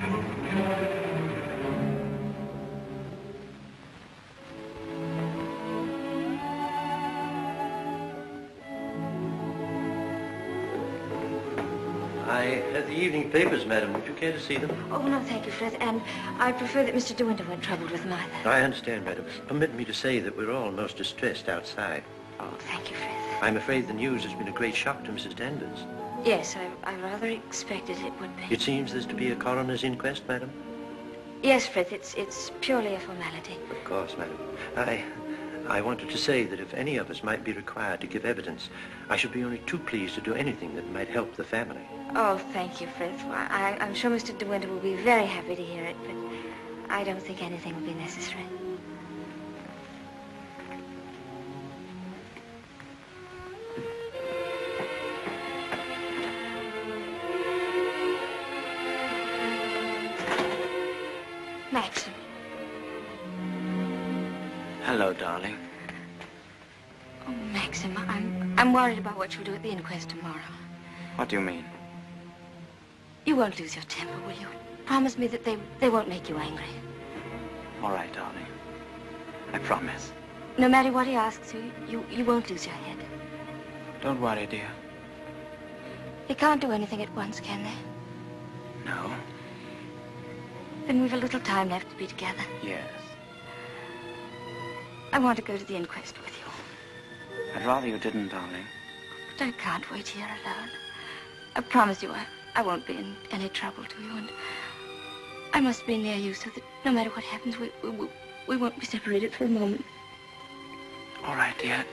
I have the evening papers, madam. Would you care to see them? Oh, no, thank you, Frith. And I prefer that Mr. De Winter weren't troubled with them either. I understand, madam. Permit me to say that we're all most distressed outside. Oh, thank you, Frith. I'm afraid the news has been a great shock to Mrs. Danvers. Yes, I rather expected it would be. It seems there's to be a coroner's inquest, madam? Yes, Frith, it's purely a formality. Of course, madam. I wanted to say that if any of us might be required to give evidence, I should be only too pleased to do anything that might help the family. Oh, thank you, Frith. Well, I'm sure Mr. De Winter will be very happy to hear it, but I don't think anything will be necessary. Maxim. Hello, darling. Oh, Maxim, I'm worried about what you'll do at the inquest tomorrow. What do you mean? You won't lose your temper, will you? Promise me that they won't make you angry. All right, darling. I promise. No matter what he asks you won't lose your head. Don't worry, dear. They can't do anything at once, can they? No. Then we've a little time left to be together. Yes. I want to go to the inquest with you. I'd rather you didn't, darling. But I can't wait here alone. I promise you I won't be in any trouble to you, and I must be near you so that no matter what happens, we won't be separated for a moment. All right, dear.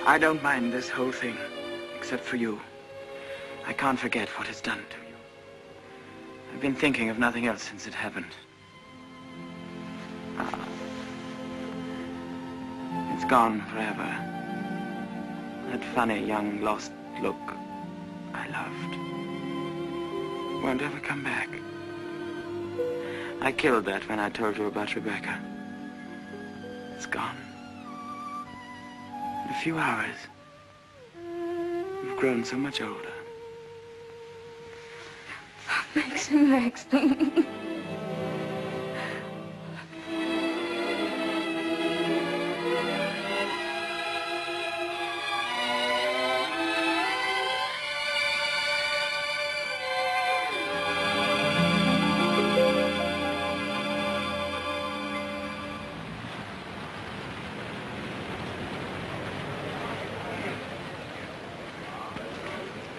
I don't mind this whole thing, except for you. I can't forget what it's done to you. I've been thinking of nothing else since it happened. It's gone forever. That funny, young, lost look I loved won't ever come back. I killed that when I told you about Rebecca. It's gone. In a few hours, you've grown so much older. Maxim.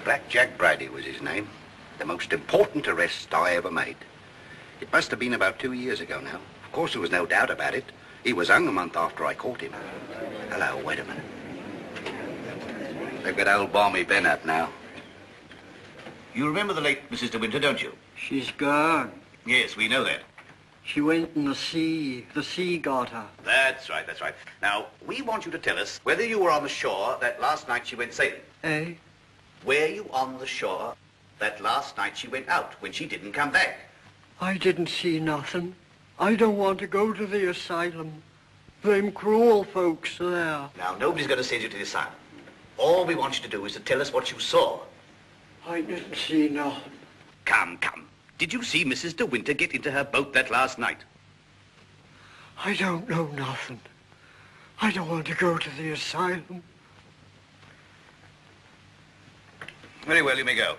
Black Jack Brady was his name. The most important arrest I ever made. It must have been about 2 years ago now. Of course, there was no doubt about it. He was hung a month after I caught him. Hello, wait a minute. They've got old Balmy Ben up now. You remember the late Mrs. De Winter, don't you? She's gone. Yes, we know that. She went in the sea. The sea got her. That's right, that's right. Now, we want you to tell us whether you were on the shore that last night she went sailing. Eh? Were you on the shore that last night she went out when she didn't come back? I didn't see nothing. I don't want to go to the asylum. Them cruel folks there. Now, nobody's going to send you to the asylum. All we want you to do is to tell us what you saw. I didn't see nothing. Come, come. Did you see Mrs. De Winter get into her boat that last night? I don't know nothing. I don't want to go to the asylum. Very well, you may go.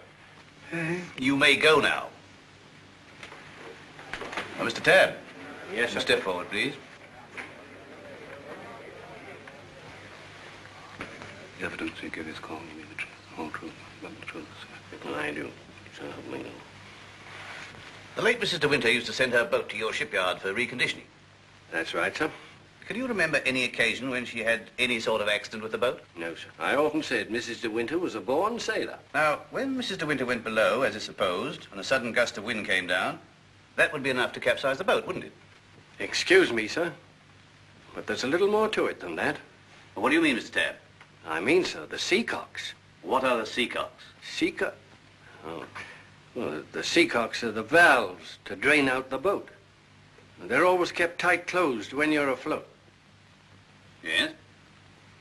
Eh? You may go now. Now, Mr. Tad. Yes, sir. Step forward, please. You ever don't think of his calling me the truth, the whole truth, but the truth, sir? I do. So help me. The late Mrs. De Winter used to send her boat to your shipyard for reconditioning. That's right, sir. Can you remember any occasion when she had any sort of accident with the boat? No, sir. I often said Mrs. De Winter was a born sailor. Now, when Mrs. De Winter went below, as is supposed, and a sudden gust of wind came down, that would be enough to capsize the boat, wouldn't it? Excuse me, sir, but there's a little more to it than that. Well, what do you mean, Mr. Tabb? I mean, sir, the seacocks. What are the seacocks? Seacock? Oh, well, the seacocks are the valves to drain out the boat. And they're always kept tight closed when you're afloat. Yes?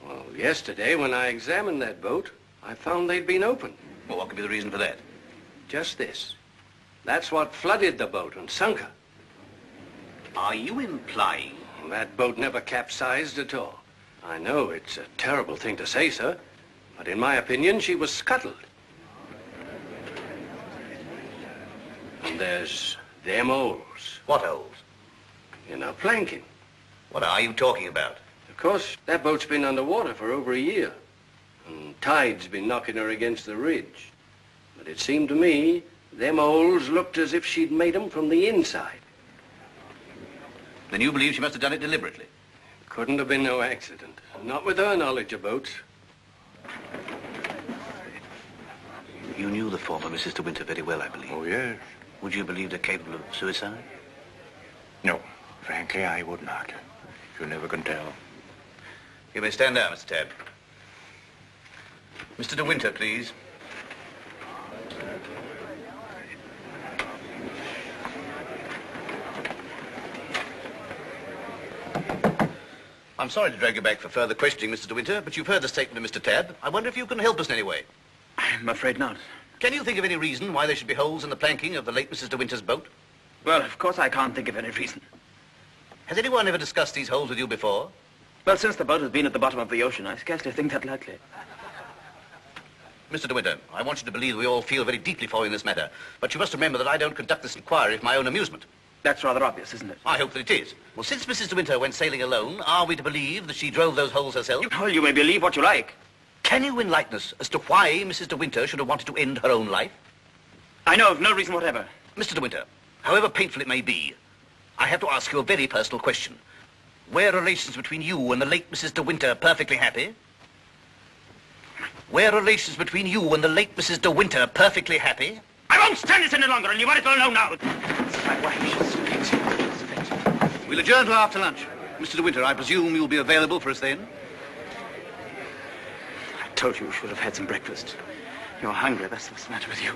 Well, yesterday when I examined that boat, I found they'd been opened. Well, what could be the reason for that? Just this. That's what flooded the boat and sunk her. Are you implying? That boat never capsized at all. I know it's a terrible thing to say, sir, but in my opinion, she was scuttled. And there's them holes. What holes? In her planking. What are you talking about? Of course, that boat's been underwater for over a year. And tide's been knocking her against the ridge. But it seemed to me, them holes looked as if she'd made them from the inside. Then you believe she must have done it deliberately? Couldn't have been no accident. Not with her knowledge of boats. You knew the former Mrs. De Winter very well, I believe. Oh, yes. Would you believe her capable of suicide? No, frankly, I would not. You never can tell. You may stand down, Mr. Tabb. Mr. De Winter, please. I'm sorry to drag you back for further questioning, Mr. De Winter, but you've heard the statement of Mr. Tabb. I wonder if you can help us in any way. I'm afraid not. Can you think of any reason why there should be holes in the planking of the late Mrs. De Winter's boat? Well, of course I can't think of any reason. Has anyone ever discussed these holes with you before? Well, since the boat has been at the bottom of the ocean, I scarcely think that likely. Mr. De Winter, I want you to believe we all feel very deeply for you in this matter, but you must remember that I don't conduct this inquiry for my own amusement. That's rather obvious, isn't it? I hope that it is. Well, since Mrs. De Winter went sailing alone, are we to believe that she drove those holes herself? Well, you may believe what you like. Can you enlighten us as to why Mrs. De Winter should have wanted to end her own life? I know of no reason whatever. Mr. De Winter, however painful it may be, I have to ask you a very personal question. Were relations between you and the late Mrs. De Winter perfectly happy? Were relations between you and the late Mrs. De Winter perfectly happy? I won't stand this any longer, and you might as well know now. My wife, she's We'll adjourn to after lunch. Mr. De Winter, I presume you'll be available for us then? I told you should have had some breakfast. You're hungry, that's what's the matter with you.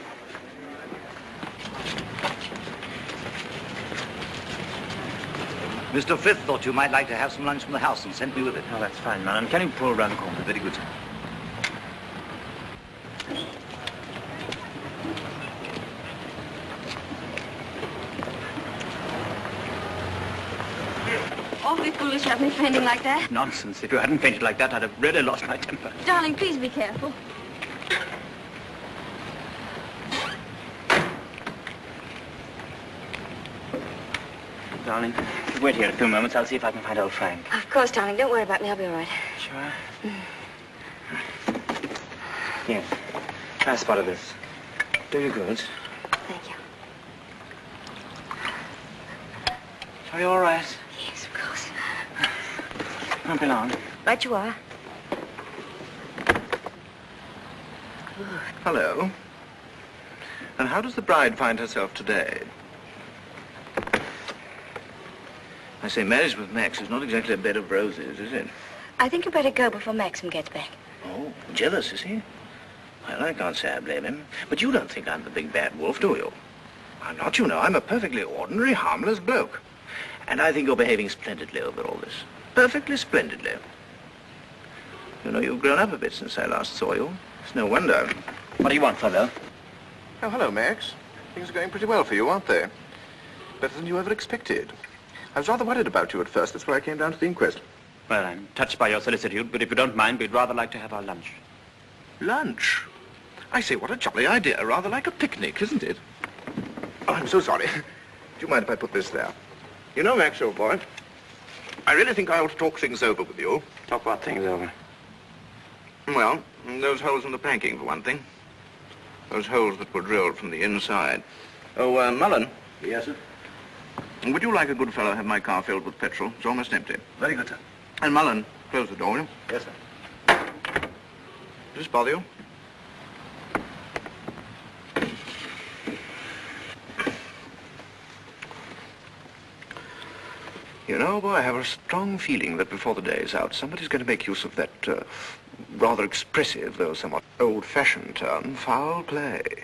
Mr. Frith thought you might like to have some lunch from the house and sent me with it. Oh, that's fine, man. Can you pull around the corner? Very good, sir. Awfully foolish of me fainting like that. Nonsense. If you hadn't fainted like that, I'd have really lost my temper. Darling, please be careful. Darling, wait here a few moments. I'll see if I can find old Frank. Of course, darling. Don't worry about me. I'll be all right. Sure? Here. Try a spot of this. Do you good. Thank you. Are you all right? Yes, of course. Won't be long. Right you are. Hello. And how does the bride find herself today? I say, marriage with Max is not exactly a bed of roses, is it? I think you better go before Maxim gets back. Oh, jealous, is he? Well, I can't say I blame him. But you don't think I'm the big bad wolf, do you? I'm not, you know. I'm a perfectly ordinary, harmless bloke. And I think you're behaving splendidly over all this. Perfectly splendidly. You know, you've grown up a bit since I last saw you. It's no wonder. What do you want, Favell? Oh, hello, Max. Things are going pretty well for you, aren't they? Better than you ever expected. I was rather worried about you at first. That's why I came down to the inquest. Well, I'm touched by your solicitude, but if you don't mind, we'd rather like to have our lunch. Lunch? I say, what a jolly idea. Rather like a picnic, isn't it? Oh, I'm so sorry. Do you mind if I put this there? You know, Max, old boy, I really think I ought to talk things over with you. Talk what things over? Well, those holes in the planking, for one thing. Those holes that were drilled from the inside. Oh, Mullen. Yes, sir? Would you like a good fellow have my car filled with petrol? It's almost empty. Very good, sir. And Mullen, close the door, will you? Yes, sir. Does this bother you? You know, boy, I have a strong feeling that before the day is out, somebody's going to make use of that rather expressive, though somewhat old-fashioned term, foul play.